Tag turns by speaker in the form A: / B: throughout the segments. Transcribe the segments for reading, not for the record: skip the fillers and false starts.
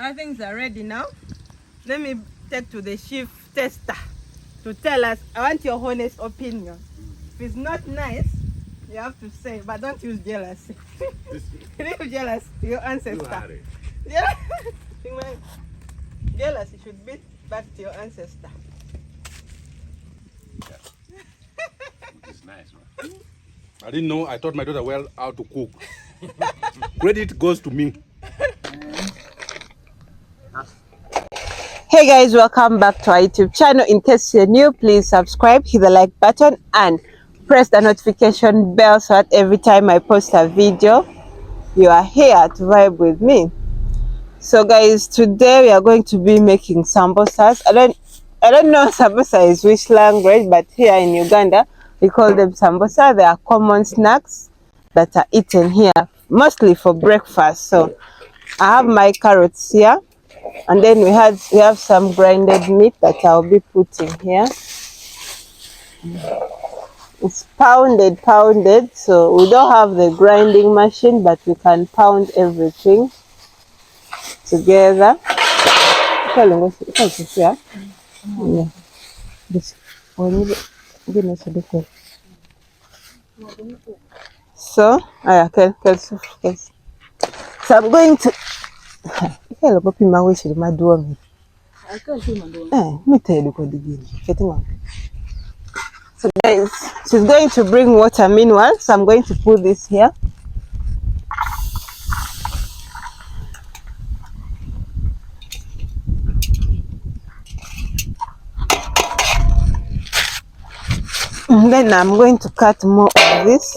A: I think they're ready now. Let me take to the chief tester to tell us. I want your honest opinion. If it's not nice, you have to say, but don't use jealousy. Leave jealousy to your ancestor. Jealousy should be back to your ancestor.
B: It's nice, man. I didn't know. I taught my daughter well how to cook. Credit goes to me.
A: Hey guys, welcome back to our YouTube channel. In case you're new, please subscribe, hit the like button and press the notification bell so that every time I post a video, you are here to vibe with me. So guys, today we are going to be making sambosas. I don't know sambosa is which language, but here in Uganda we call them sambosa. They are common snacks that are eaten here mostly for breakfast. So I have my carrots here, and then we have some grinded meat that I'll be putting here. It's pounded, so we don't have the grinding machine, but we can pound everything together. Yeah. So, so I'm going to so guys, she's going to bring water meanwhile, so I'm going to put this here. And then I'm going to cut more of this.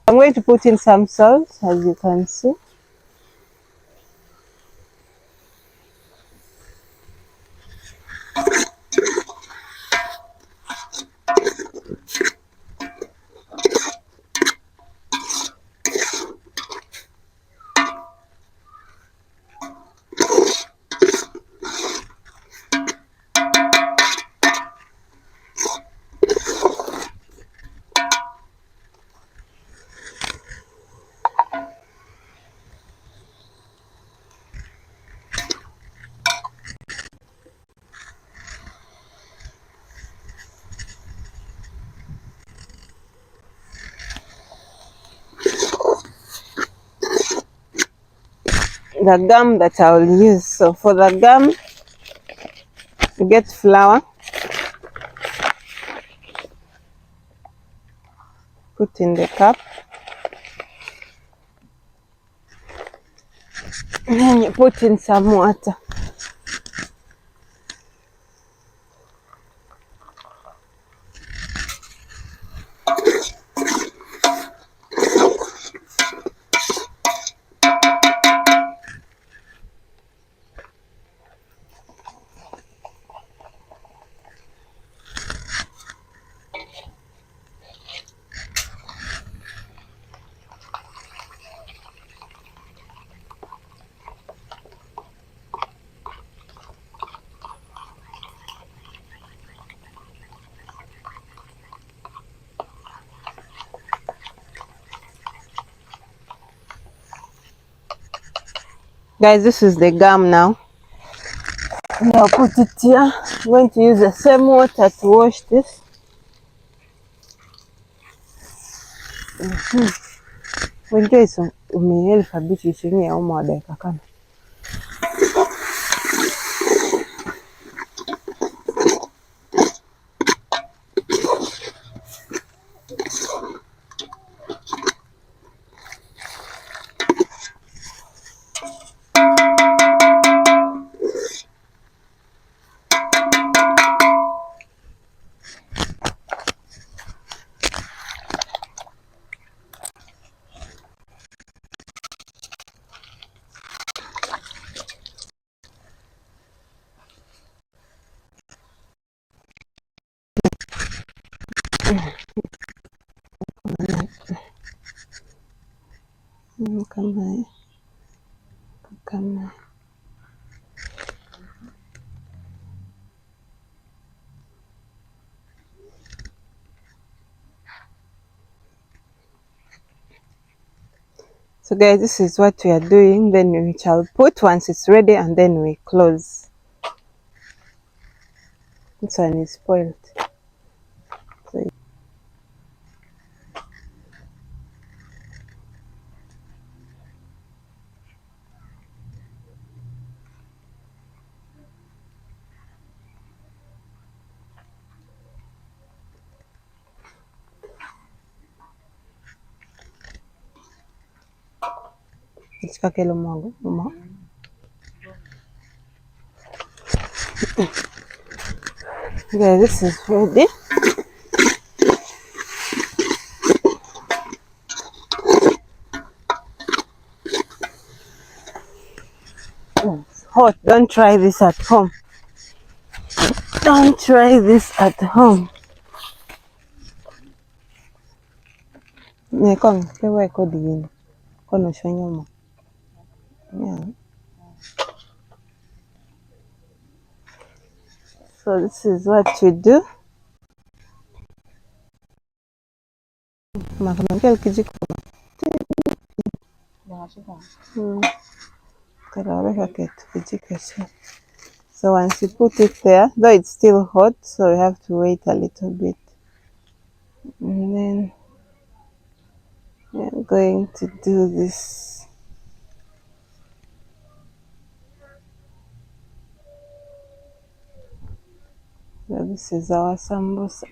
A: I'm going to put in some salt, as you can see. The gum that I will use. So for the gum, you get flour, put in the cup, and then you put in some water. Guys, this is the gum now. And I'll put it here. I'm going to use the same water to wash this. When you guys umehelp a bit, you should know more dakika kama. kama kama so guys, this is what we are doing. Then we shall put once it's ready, and then we close. This one is spoiled. So ichikakelo mwangu mama. Guys, this is ready. It's hot. Don't try this at home. Don't try this at home. Nekong kewe kodi yini. Kono shonyoma. Yeah. So this is what you do. Makamangel kijiko. Karaweka ketu kijiko sha. So once you put it there, though it's still hot, so you have to wait a little bit. And then we're going to do this. So this is our sambusa.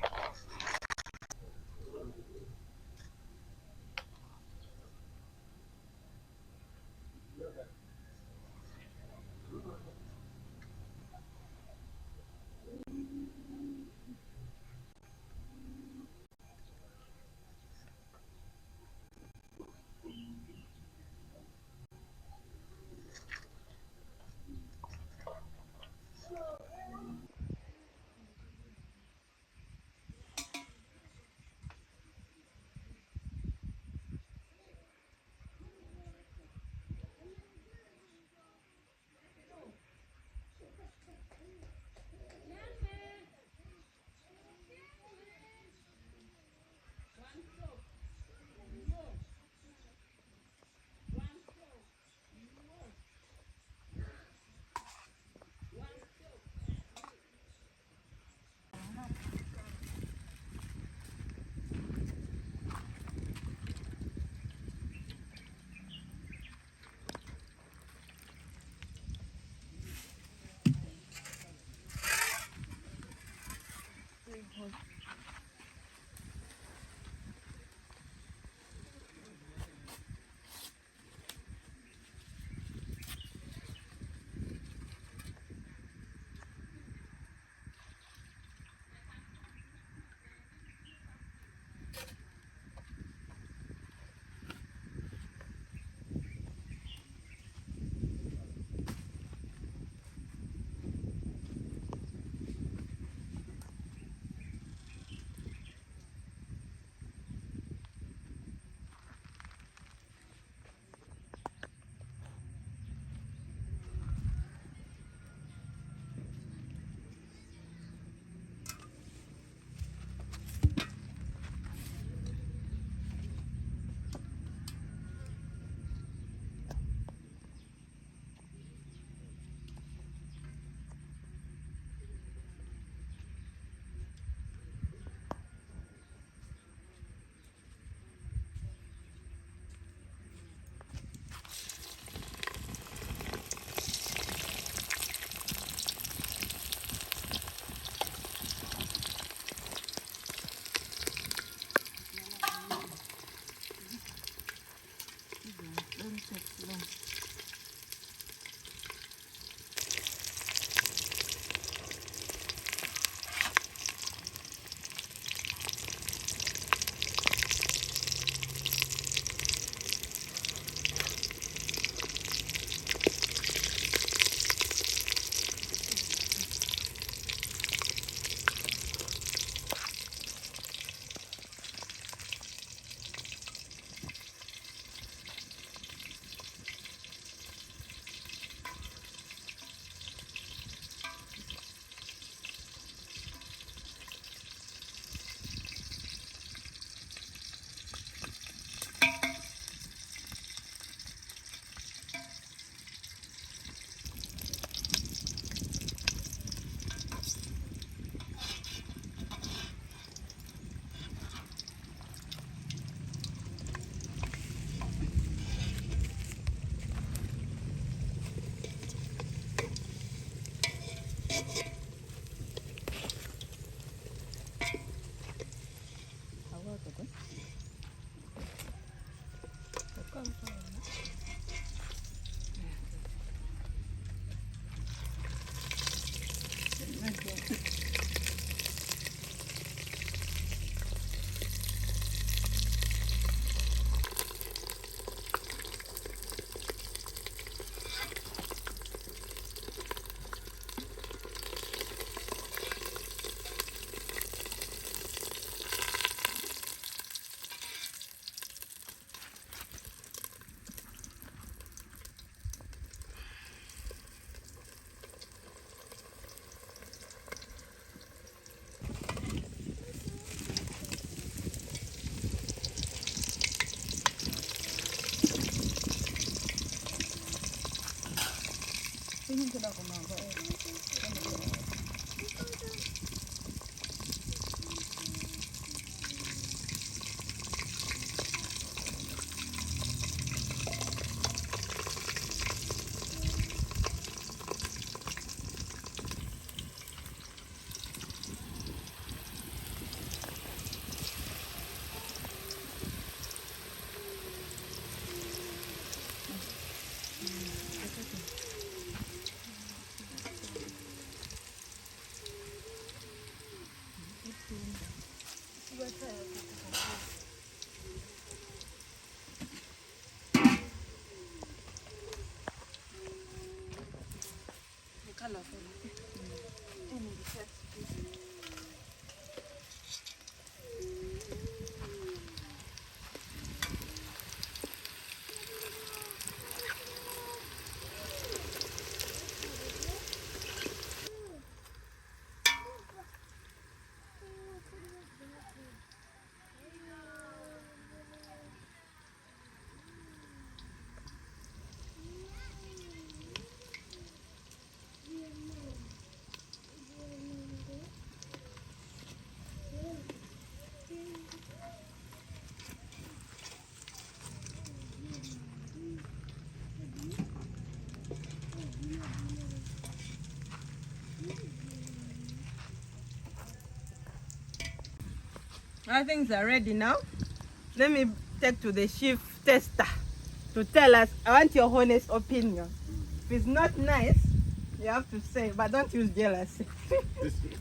A: Our things are ready now. Let me take to the chief tester to tell us. I want your honest opinion. If it's not nice, you have to say, but don't use jealousy.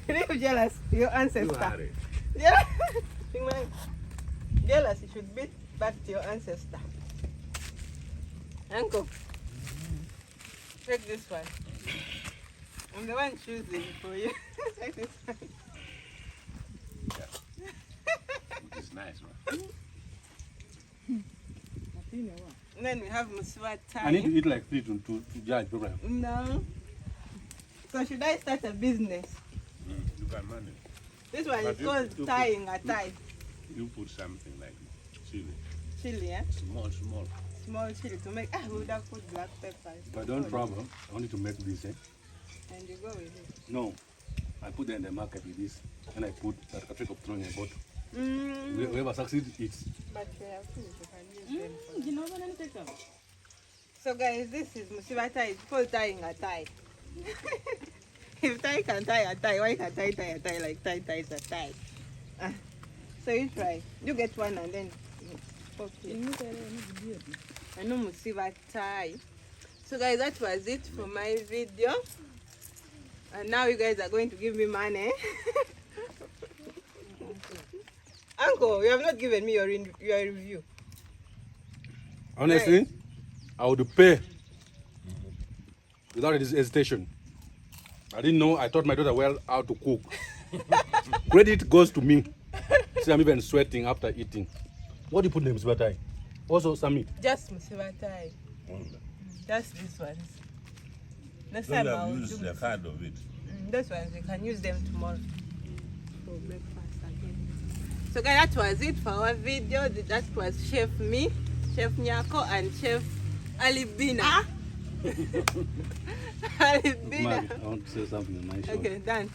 A: Leave jealousy, your ancestor. Jealousy should be back to your ancestor. Uncle, take this one. I'm the one choosing for you. Take this one.
B: It's nice, man.
A: And then we have Musiba Tai.
B: I need to eat like 3 to judge program.
A: No. So should I start a business?
B: You can manage.
A: This one
B: But
A: is
B: you-
A: called
B: you
A: tying a tie.
B: You put something like chili.
A: Chili, eh?
B: Small.
A: Small chili to make. We would have put black peppers.
B: But don't problem. I want you to make this, eh?
A: And you go with it.
B: No. I put them in the market with this. And I put that a trick of throwing a bottle. Whoever succeeds, eats.
A: But we have food, you can use them. So guys, this is Musiba Tai. It's called tying a tie. If tie can tie a tie, why can't I tie a tie like tie ties a tie? So you try. You get one and then poke it. I know Musiba Tai. So guys, that was it for my video. And now you guys are going to give me money. Uncle, you have not given me your review.
B: Honestly,
A: Right.
B: I would pay without hesitation. I didn't know. I taught my daughter well how to cook. Credit goes to me. See, I'm even sweating after eating. What do you put in the Musiba Tai? Also, some meat.
A: Just Musiba Tai. Just these ones. Next
C: Don't
A: time I'll
C: have used
A: do
C: the card of it.
A: those ones. We can use them tomorrow for breakfast again. So guys, that was it for our video. That was Chef Me, Chef Nyako, and Chef Alibina. Alibina.
B: I want to say something in my show.
A: Okay, done.